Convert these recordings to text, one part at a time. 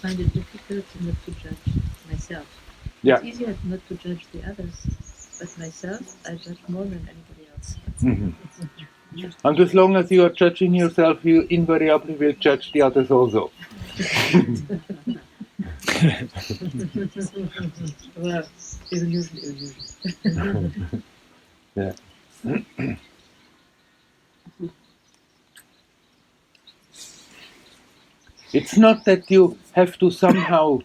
find it difficult not to judge myself. Yeah. It's easier not to judge the others, but myself, I judge more than anybody else. Mhm. And as long as you are judging yourself, you invariably will judge the others also. Well, usually. Yeah. It's not that you have to somehow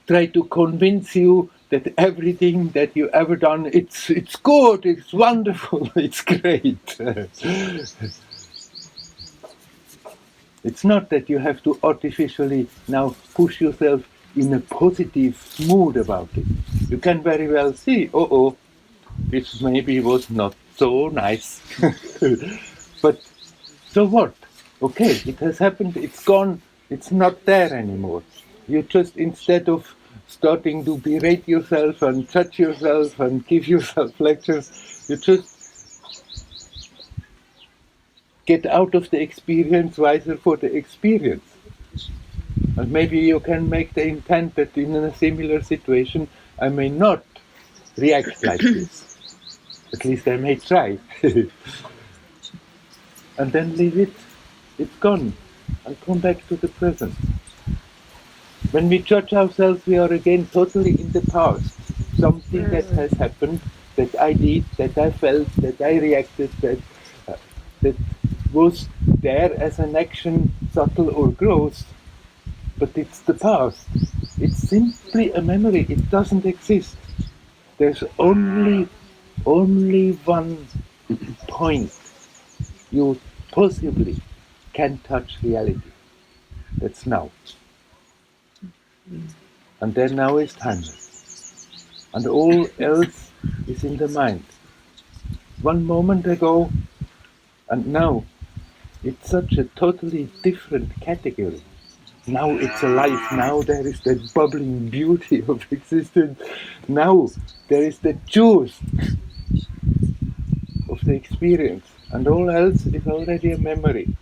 try to convince you that everything that you ever done, it's good, it's wonderful, it's great. It's not that you have to artificially now push yourself in a positive mood about it. You can very well see, this maybe was not so nice. But so what? Okay, it has happened, it's gone, it's not there anymore. You just, instead of starting to berate yourself and judge yourself and give yourself lectures, you just get out of the experience wiser for the experience. And maybe you can make the intent that in a similar situation I may not react like this. At least I may try. And then leave it, it's gone, and come back to the present. When we judge ourselves, we are again totally in the past. Something that has happened, that I did, that I felt, that I reacted, that was there as an action, subtle or gross, but it's the past. It's simply a memory. It doesn't exist. There's only one point you possibly can touch reality. That's now. And then now is timeless. And all else is in the mind. One moment ago and now, it's such a totally different category. Now it's alive, now there is that bubbling beauty of existence. Now there is the juice of the experience. And all else is already a memory.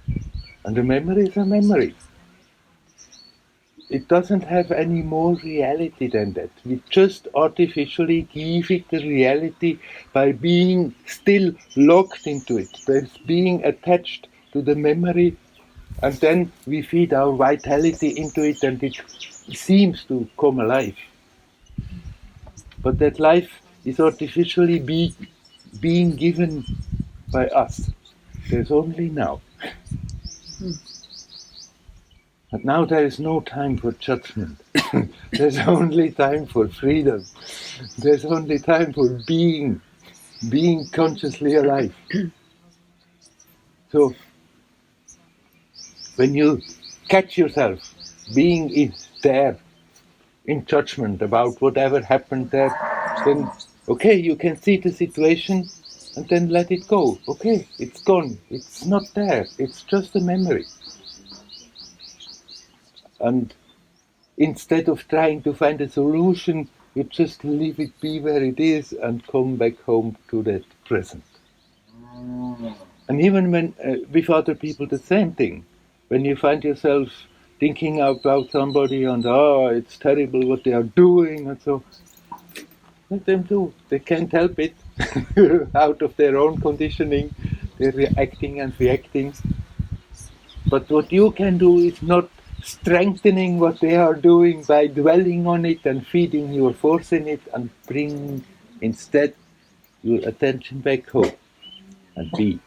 And a memory is a memory. It doesn't have any more reality than that. We just artificially give it the reality by being still locked into it, by being attached to the memory, and then we feed our vitality into it and it seems to come alive. But that life is artificially being given by us. There's only now. And now there is no time for judgment. There's only time for freedom. There's only time for being consciously alive. So, when you catch yourself being there in judgment about whatever happened there, then, okay, you can see the situation and then let it go. Okay, it's gone. It's not there. It's just a memory. And instead of trying to find a solution, you just leave it be where it is and come back home to that present. And even when with other people, the same thing. When you find yourself thinking about somebody and it's terrible what they are doing and so, let them do. They can't help it. Out of their own conditioning, they're reacting and reacting. But what you can do is not strengthening what they are doing by dwelling on it and feeding your force in it, and bring instead your attention back home and be.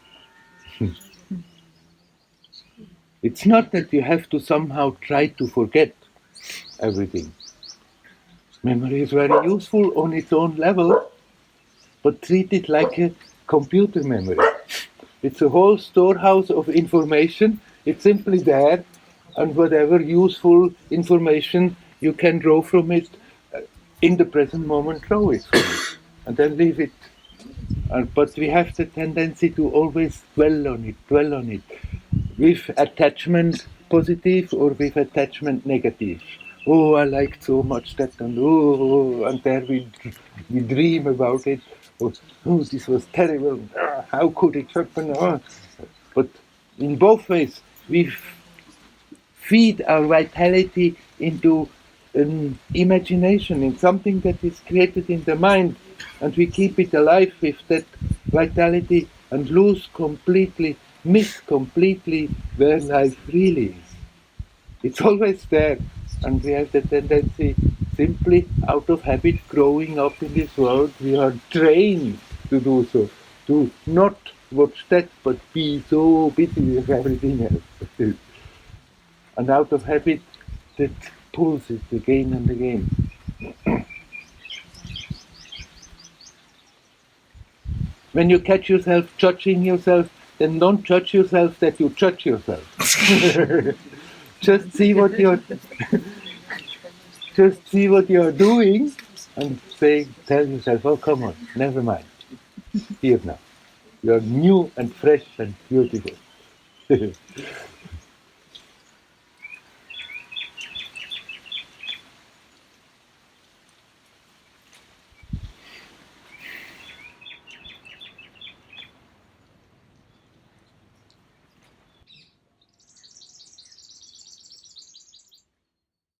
It's not that you have to somehow try to forget everything. Memory is very useful on its own level, but treat it like a computer memory. It's a whole storehouse of information. It's simply there, and whatever useful information you can draw from it in the present moment, draw it from it, and then leave it. But we have the tendency to always dwell on it, with attachment positive or with attachment negative. Oh, I liked so much that, and there we dream about it. Oh, this was terrible. How could it happen? But in both ways, we feed our vitality into an imagination, in something that is created in the mind, and we keep it alive with that vitality and miss completely where life really is. It's always there, and we have the tendency, simply out of habit, growing up in this world, we are trained to do so, to not watch that, but be so busy with everything else. And out of habit, that pulls it again and again. When you catch yourself judging yourself, then don't judge yourself that you judge yourself. Just see what you're just see what you're doing and tell yourself, oh, come on, never mind. Here now. You're new and fresh and beautiful.